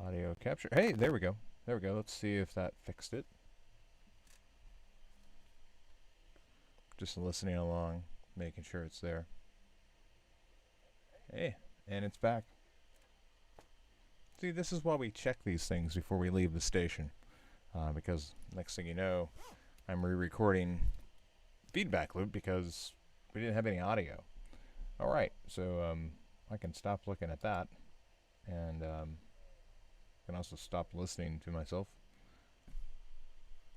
Audio capture. Hey, there we go. There we go. Let's see if that fixed it. Just listening along, making sure it's there. Hey, and it's back. See, this is why we check these things before we leave the station. Because next thing you know, I'm re-recording feedback loop because we didn't have any audio. All right, so I can stop looking at that, and can also stop listening to myself.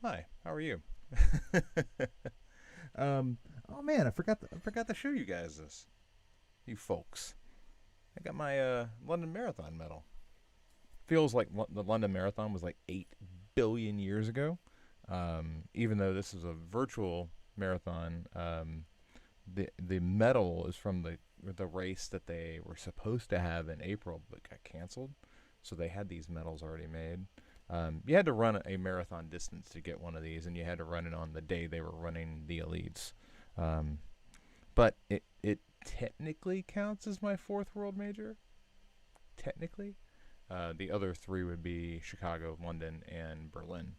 Hi, how are you? Oh man, I forgot to show you guys this. You folks, I got my London Marathon medal. Feels like the London Marathon was like 8 billion years ago. Even though this is a virtual marathon, the medal is from the race that they were supposed to have in April but got canceled. So they had these medals already made. You had to run a marathon distance to get one of these, and you had to run it on the day they were running the elites. But it technically counts as my fourth world major. Technically. The other three would be Chicago, London, and Berlin.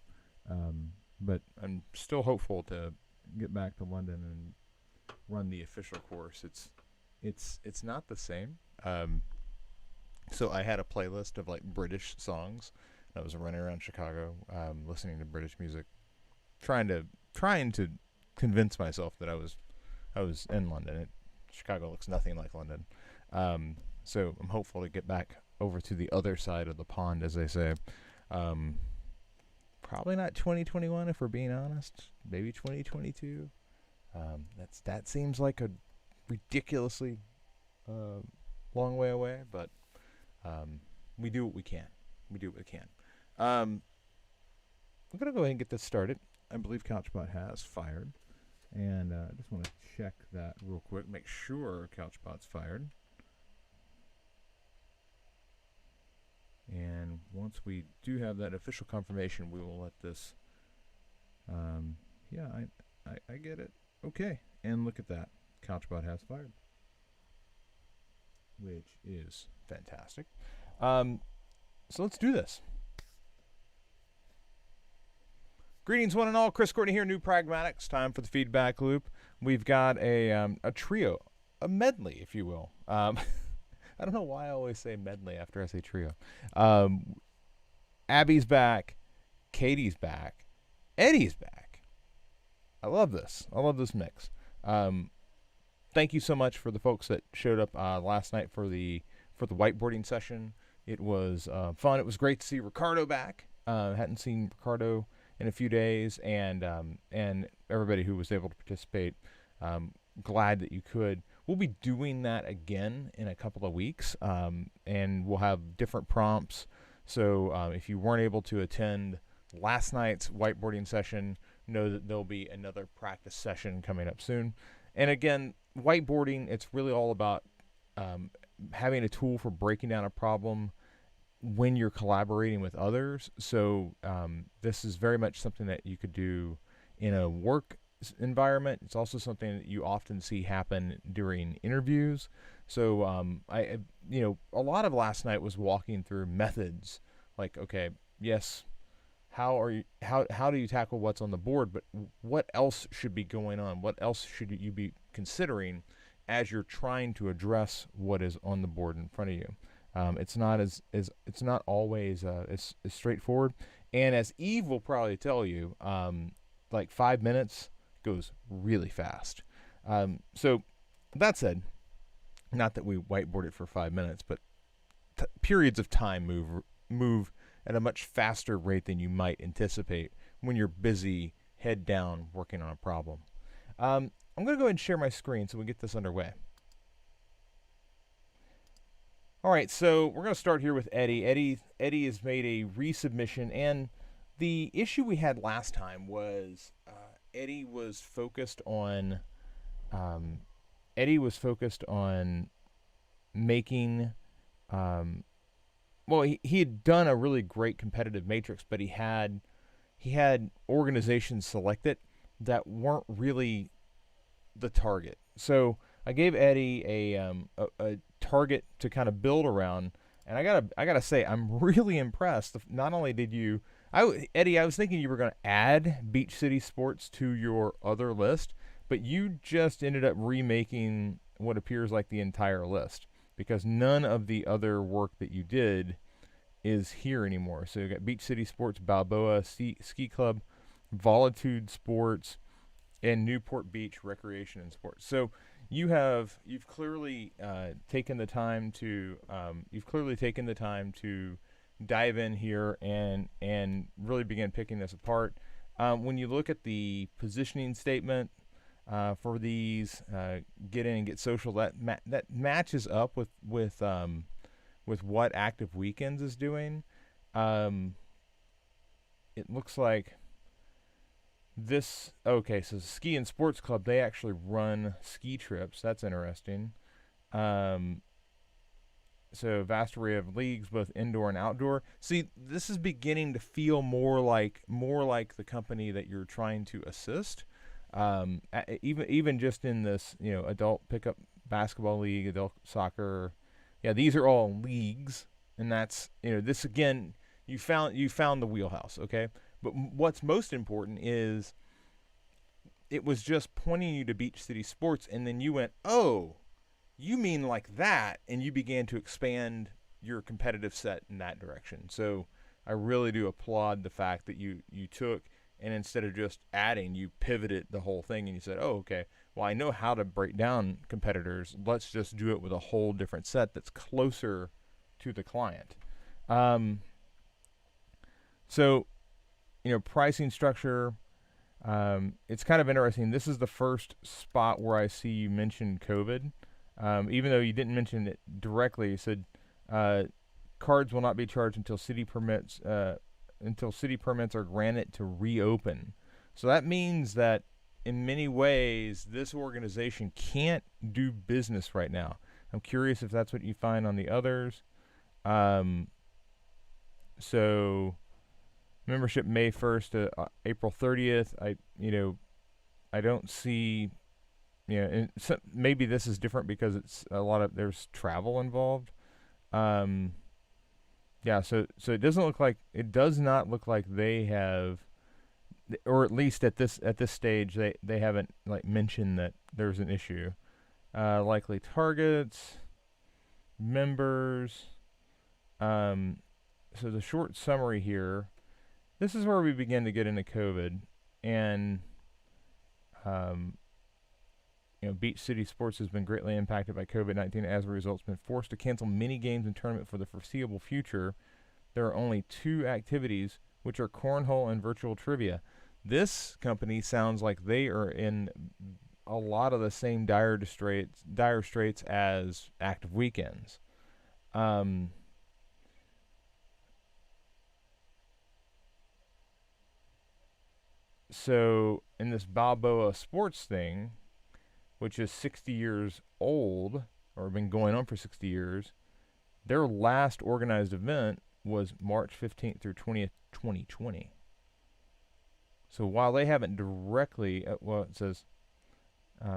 But I'm still hopeful to get back to London and run the official course. It's not the same. So I had a playlist of like British songs. I was running around Chicago, listening to British music, trying to convince myself that I was in London. Chicago looks nothing like London. So I'm hopeful to get back over to the other side of the pond, as they say. Probably not 2021, if we're being honest. Maybe 2022. That seems like a ridiculously long way away, but we do what we can. We do what we can. I'm gonna go ahead and get this started. I believe CouchBot has fired, and I just want to check that real quick. Make sure CouchBot's fired. And once we do have that official confirmation, we will let this. Yeah, I get it. Okay, and look at that. CouchBot has fired, which is fantastic. So let's do this. Greetings, one and all. Chris Courtney here, New Pragmatic. It's time for the feedback loop. We've got a trio, a medley, if you will. I don't know why I always say medley after I say trio. Abby's back. Katie's back. Eddie's back. I love this. I love this mix. Thank you so much for the folks that showed up last night for the whiteboarding session. It was fun. It was great to see Ricardo back. Hadn't seen Ricardo in a few days, and everybody who was able to participate. Glad that you could. We'll be doing that again in a couple of weeks, and we'll have different prompts. So if you weren't able to attend last night's whiteboarding session, know that there'll be another practice session coming up soon. And again, whiteboarding, it's really all about having a tool for breaking down a problem when you're collaborating with others. So this is very much something that you could do in a work environment. It's also something that you often see happen during interviews. So a lot of last night was walking through methods, like, okay, yes, how do you tackle what's on the board, but what else should be going on? What else should you be considering as you're trying to address what is on the board in front of you? It's not always as straightforward. And as Eve will probably tell you, like 5 minutes goes really fast. So that said, not that we whiteboard it for 5 minutes, but periods of time move at a much faster rate than you might anticipate when you're busy, head down, working on a problem. I'm going to go ahead and share my screen so we get this underway. All right, so we're going to start here with Eddie. Eddie has made a resubmission, and the issue we had last time was Eddie was focused on making he had done a really great competitive matrix, but he had organizations selected that weren't really the target. So I gave Eddie a target to kind of build around, And I gotta say, I'm really impressed. Not only did you, Eddie, I was thinking you were going to add Beach City Sports to your other list, but you just ended up remaking what appears like the entire list because none of the other work that you did is here anymore. So you got Beach City Sports, Balboa Ski Club, Volitude Sports, and Newport Beach Recreation and Sports. So you've clearly taken the time to dive in here and really begin picking this apart. When you look at the positioning statement for these, get in and get social, that matches up with what Active Weekends is doing. Um, it looks like this. Okay, so Ski and Sports Club, they actually run ski trips. That's interesting. Um, so vast array of leagues, both indoor and outdoor. See, this is beginning to feel more like the company that you're trying to assist. Even just in this, adult pickup basketball league, adult soccer. Yeah, these are all leagues, and that's this again. You found the wheelhouse, okay. But what's most important is it was just pointing you to Beach City Sports, and then you went, oh, you mean like that, and you began to expand your competitive set in that direction. So I really do applaud the fact that you took and instead of just adding, you pivoted the whole thing and you said, oh, okay, well, I know how to break down competitors. Let's just do it with a whole different set that's closer to the client. Um, so, pricing structure, it's kind of interesting. This is the first spot where I see you mentioned COVID. Even though you didn't mention it directly, you said uh, cards will not be charged until city permits are granted to reopen. So that means that in many ways this organization can't do business right now. I'm curious if that's what you find on the others. Um, so membership May 1st to April 30th. I don't see. And so maybe this is different because it's a lot of there's travel involved. Um, yeah, so it does not look like they have, or at least at this stage they haven't like mentioned that there's an issue. Likely targets, members. Um, so the short summary here. This is where we begin to get into COVID, and um, Beach City Sports has been greatly impacted by COVID-19. As a result, it's been forced to cancel many games and tournament for the foreseeable future. There are only two activities, which are cornhole and virtual trivia. This company sounds like they are in a lot of the same dire straits as Active Weekends. Um, so in this Balboa Sports thing, which is 60 years old or been going on for 60 years, their last organized event was March 15th through 20th, 2020. So while they haven't directly, it says,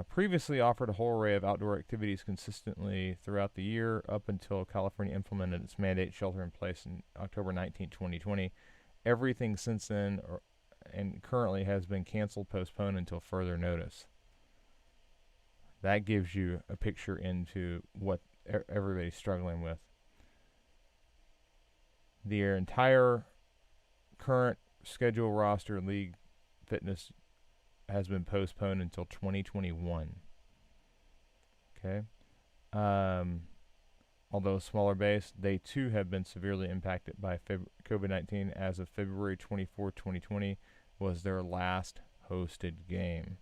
previously offered a whole array of outdoor activities consistently throughout the year up until California implemented its mandate shelter in place in October 19, 2020. Everything since then and currently has been canceled, postponed until further notice. That gives you a picture into what everybody's struggling with. Their entire current schedule roster league fitness has been postponed until 2021. Okay. Although smaller base, they too have been severely impacted by COVID-19. As of February 24, 2020, was their last hosted game.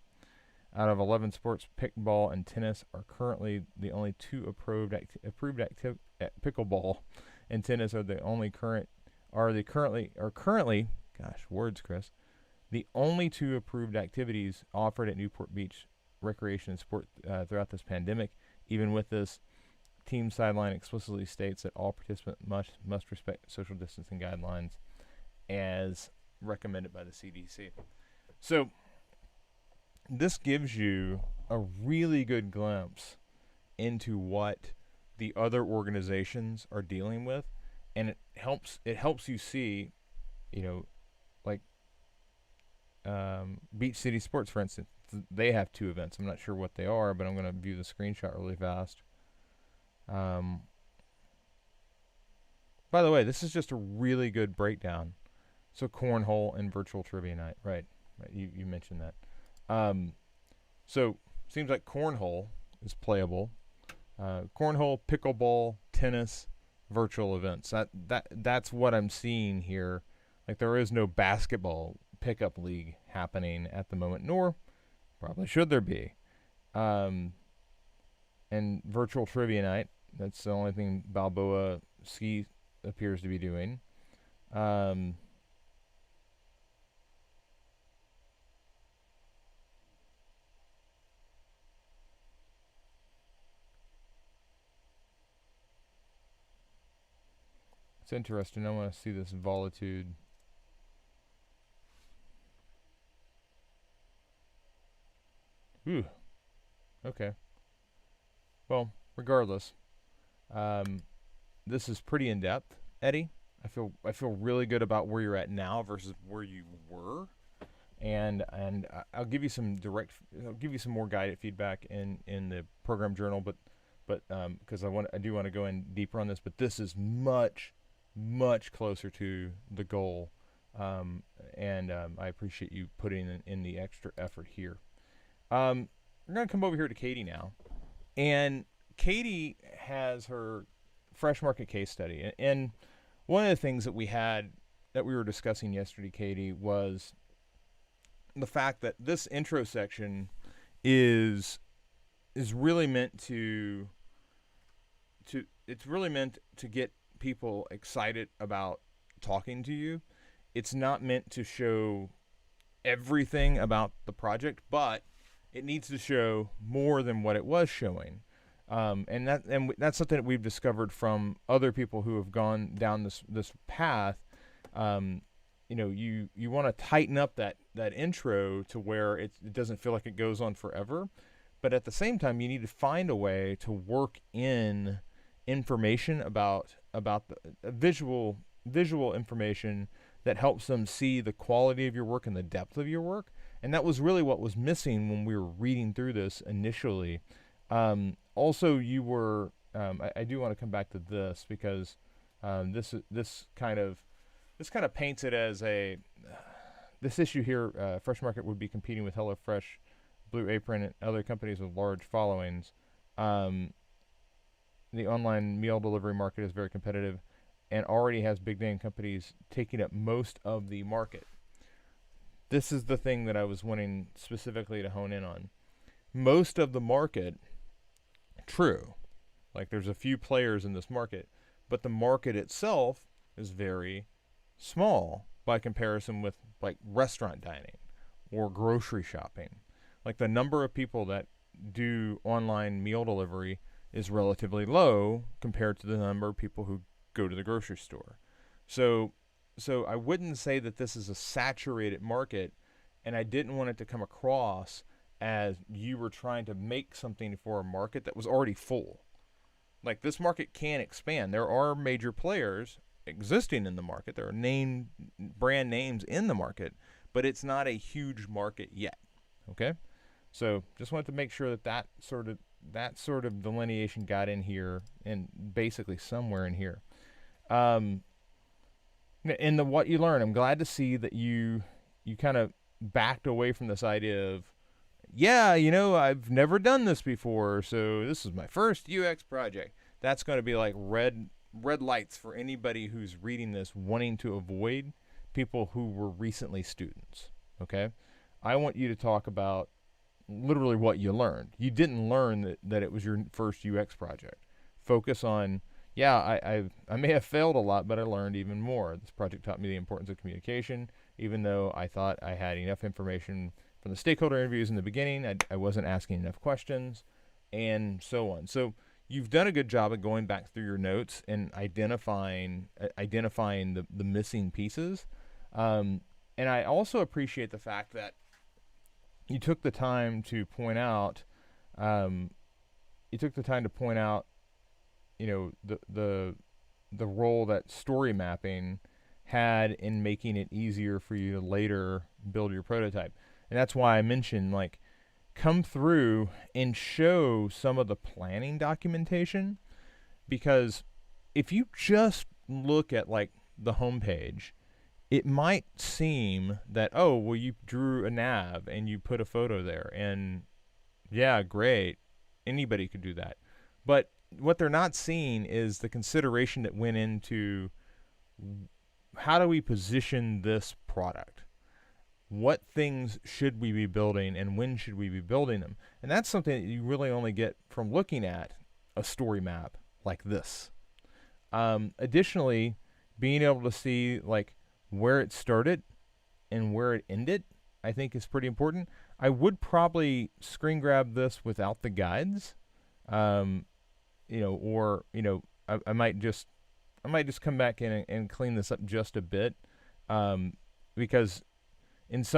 Out of 11 sports, pickleball and tennis are currently the only two approved pickleball and tennis are the only currently, gosh, words, Chris, the only two approved activities offered at Newport Beach Recreation and Sport throughout this pandemic. Even with this, team sideline explicitly states that all participants must respect social distancing guidelines as recommended by the CDC. So this gives you a really good glimpse into what the other organizations are dealing with, and it helps you see, you know, like Beach City Sports, for instance. They have two events. I'm not sure what they are, but I'm going to view the screenshot really fast. Um, by the way, this is just a really good breakdown. So cornhole and virtual trivia night, right? Right. You mentioned that. Um, so seems like cornhole is playable. Cornhole, pickleball, tennis, virtual events. That's what I'm seeing here. Like there is no basketball pickup league happening at the moment, nor probably should there be. Um, and virtual trivia night. That's the only thing Balboa Ski appears to be doing. Um, it's interesting. I want to see this volitude. Ooh. Okay. Well, regardless, um, this is pretty in depth, Eddie. I feel really good about where you're at now versus where you were, and I'll give you some I'll give you some more guided feedback in the program journal, but because I do want to go in deeper on this, but this is much closer to the goal, and I appreciate you putting in the extra effort here. We're gonna come over here to Katie now, and Katie has her fresh market case study, and one of the things that we were discussing yesterday, Katie, was the fact that this intro section is is really meant to it's really meant to get people excited about talking to you. It's not meant to show everything about the project, but it needs to show more than what it was showing. And that's something that we've discovered from other people who have gone down this path. Um, you want to tighten up that intro to where it doesn't feel like it goes on forever, but at the same time, you need to find a way to work in information about the visual information that helps them see the quality of your work and the depth of your work. And that was really what was missing when we were reading through this initially. Also, you were I do want to come back to this because this kind of paints it as a this issue here. Fresh Market would be competing with HelloFresh, Blue Apron, and other companies with large followings. The online meal delivery market is very competitive and already has big name companies taking up most of the market. This is the thing that I was wanting specifically to hone in on. Most of the market, true. Like there's a few players in this market, but the market itself is very small by comparison with like restaurant dining or grocery shopping. Like the number of people that do online meal delivery is relatively low compared to the number of people who go to the grocery store. So I wouldn't say that this is a saturated market, and I didn't want it to come across as you were trying to make something for a market that was already full. Like this market can expand. There are major players existing in the market. There are brand names in the market, but it's not a huge market yet. Okay? So just wanted to make sure that sort of delineation got in here and basically somewhere in here. In the what you learn, I'm glad to see that you kind of backed away from this idea of, yeah, I've never done this before, so this is my first UX project. That's going to be like red lights for anybody who's reading this, wanting to avoid people who were recently students. Okay, I want you to talk about literally what you learned. You didn't learn that it was your first UX project. Focus on, yeah, I may have failed a lot, but I learned even more. This project taught me the importance of communication, even though I thought I had enough information from the stakeholder interviews in the beginning. I wasn't asking enough questions, and so on. So you've done a good job of going back through your notes and identifying the missing pieces. And I also appreciate the fact that you took the time to point out the role that story mapping had in making it easier for you to later build your prototype. And that's why I mentioned, like, come through and show some of the planning documentation, because if you just look at like the homepage, it might seem that, oh, well, you drew a nav and you put a photo there, and yeah, great, anybody could do that. But what they're not seeing is the consideration that went into how do we position this product? What things should we be building and when should we be building them? And that's something that you really only get from looking at a story map like this. Additionally, being able to see like where it started and where it ended, I think is pretty important. I would probably screen grab this without the guides, um, or I might just come back in and clean this up just a bit, because it's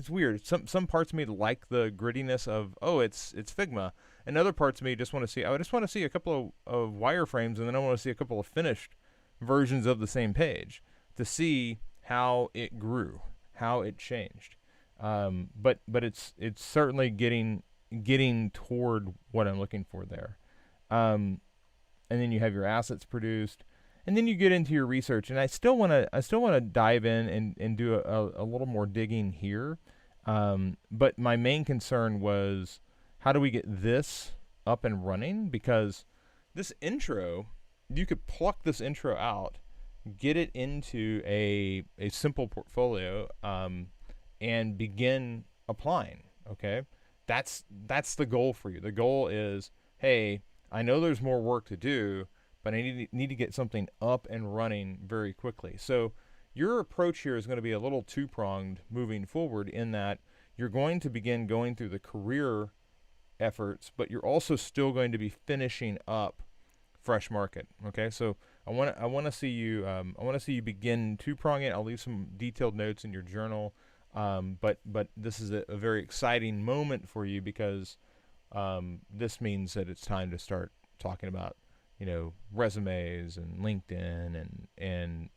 weird. Some parts of me like the grittiness of, oh, it's Figma, and other parts of me just want to see. I just want to see a couple of wireframes, and then I want to see a couple of finished versions of the same page to see how it grew, how it changed. But it's certainly getting toward what I'm looking for there. And then you have your assets produced, and then you get into your research. And I still want to dive in and do a little more digging here. But my main concern was, how do we get this up and running? Because this intro, you could pluck this intro out, get it into a simple portfolio, and begin applying. Okay, that's the goal for you. The goal is, hey, I know there's more work to do, but I need to get something up and running very quickly. So your approach here is going to be a little two-pronged moving forward, in that you're going to begin going through the career efforts, but you're also still going to be finishing up Fresh Market. Okay, so I want to see you begin two-prong it. I'll leave some detailed notes in your journal, but this is a very exciting moment for you, because this means that it's time to start talking about, resumes and LinkedIn and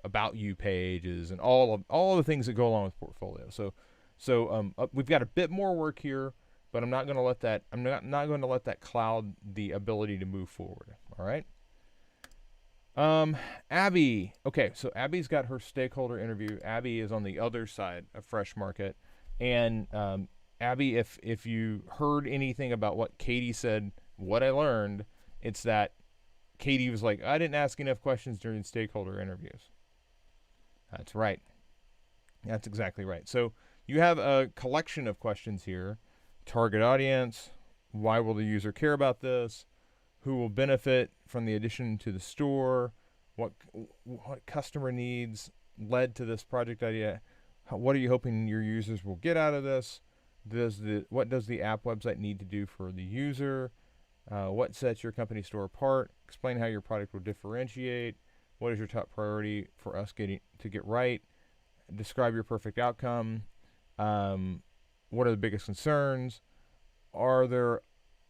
about you pages and all of the things that go along with portfolio. So we've got a bit more work here, but I'm not going to let that cloud the ability to move forward. All right. Abby. Okay, so Abby's got her stakeholder interview. Abby is on the other side of Fresh Market, and Abby, if you heard anything about what Katie said, what I learned, it's that Katie was like, I didn't ask enough questions during stakeholder interviews. That's right. That's exactly right. So you have a collection of questions here: target audience, why will the user care about this, who will benefit from the addition to the store, what customer needs led to this project idea, what are you hoping your users will get out of this, what does the app website need to do for the user, what sets your company store apart, explain how your product will differentiate, what is your top priority for us to get right, describe your perfect outcome, what are the biggest concerns, are there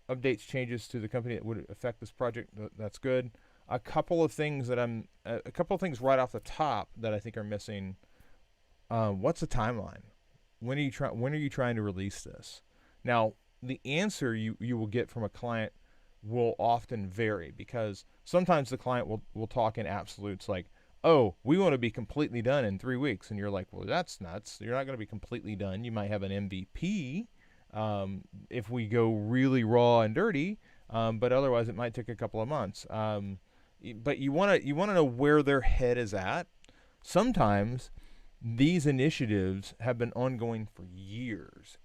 updates, changes to the company that would affect this project. That's good. A couple of things right off the top that I think are missing. What's the timeline? When are you trying to release this? Now, the answer you will get from a client will often vary, because sometimes the client will talk in absolutes, like, oh, we want to be completely done in 3 weeks, and you're like, well, that's nuts. You're not going to be completely done. You might have an MVP. If we go really raw and dirty, but otherwise it might take a couple of months. But you want to know where their head is at. Sometimes these initiatives have been ongoing for years,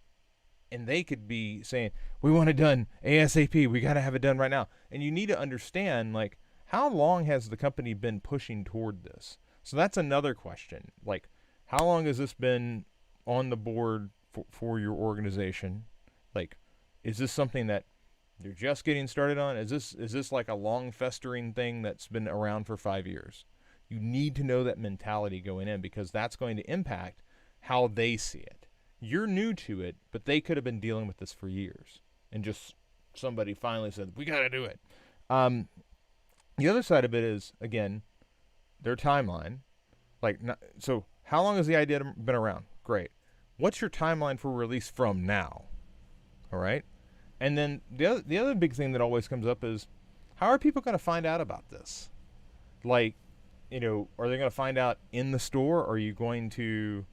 and they could be saying, we want it done ASAP. We got to have it done right now. And you need to understand, like, how long has the company been pushing toward this? So that's another question. Like, how long has this been on the board for your organization? Like, is this something that you're just getting started on? Is this like a long festering thing that's been around for 5 years? You need to know that mentality going in, because that's going to impact how they see it. You're new to it, but they could have been dealing with this for years and just somebody finally said, we got to do it. Um, the other side of it is, again, their timeline. So how long has the idea been around? Great. What's your timeline for release from now? All right. And then the other big thing that always comes up is, how are people going to find out about this? Like, are they going to find out in the store? Are you going to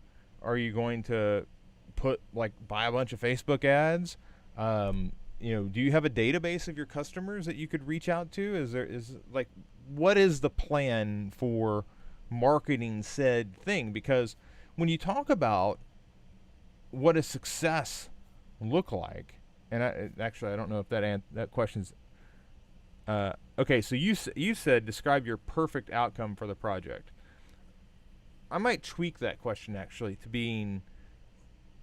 put buy a bunch of Facebook ads? Do you have a database of your customers that you could reach out to? What is the plan for marketing said thing? Because when you talk about what does success look like, and I don't know if that question's okay. So you said describe your perfect outcome for the project. I might tweak that question actually to being,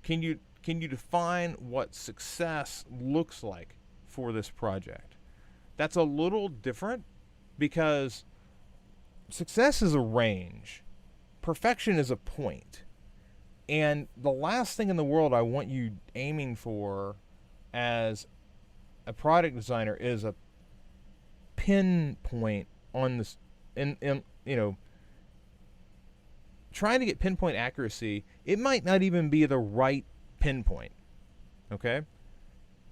can you define what success looks like for this project? That's a little different because success is a range. Perfection is a point. And the last thing in the world I want you aiming for as a product designer is a pinpoint on this, trying to get pinpoint accuracy. It might not even be the right pinpoint. Okay?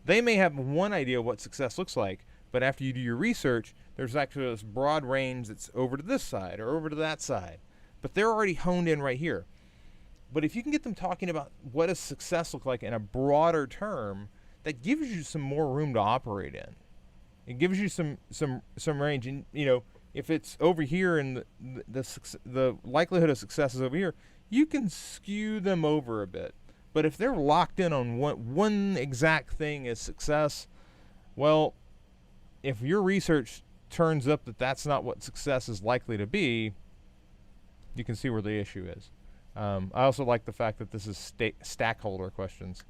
They may have one idea what success looks like, but after you do your research, there's actually this broad range that's over to this side or over to that side. But they're already honed in right here. But if you can get them talking about what does success look like in a broader term, that gives you some more room to operate in. It gives you some range. And, if it's over here and the likelihood of success is over here, you can skew them over a bit. But if they're locked in on one exact thing as success, well, if your research turns up that that's not what success is likely to be, you can see where the issue is. I also like the fact that this is stakeholder questions.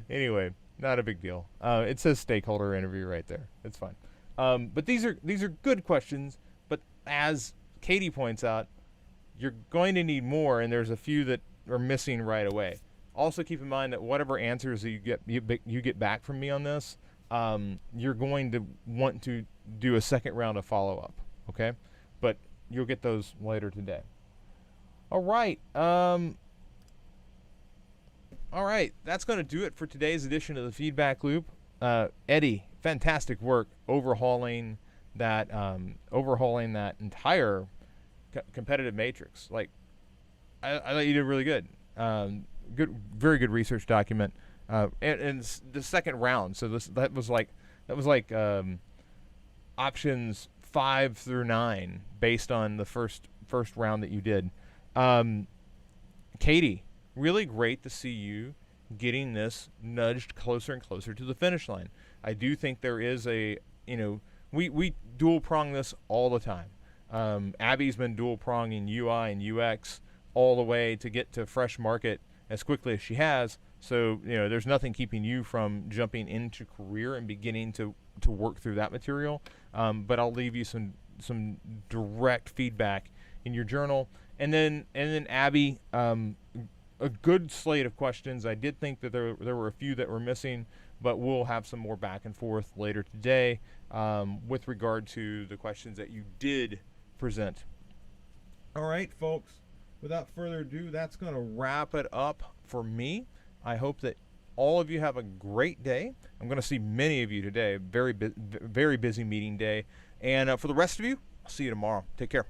Anyway, not a big deal. It says stakeholder interview right there. It's fine. But these are good questions. But as Katie points out, you're going to need more, and there's a few that are missing right away. Also, keep in mind that whatever answers that you get back from me on this, you're going to want to do a second round of follow-up. Okay, but you'll get those later today. All right. All right. That's going to do it for today's edition of the Feedback Loop. Eddie, fantastic work overhauling that entire competitive matrix. I thought you did really good. Very good research document. And the second round. So that was like options 5 through 9 based on the first round that you did. Katie, really great to see you getting this nudged closer and closer to the finish line. I do think there is we dual prong this all the time. Abby's been dual pronging UI and UX all the way to get to fresh market as quickly as she has. So, there's nothing keeping you from jumping into career and beginning to work through that material. But I'll leave you some direct feedback in your journal. And then Abby, a good slate of questions. I did think that there were a few that were missing, but we'll have some more back and forth later today with regard to the questions that you did present. All right, folks. Without further ado, that's going to wrap it up for me. I hope that all of you have a great day. I'm going to see many of you today. Very busy meeting day. And for the rest of you, I'll see you tomorrow. Take care.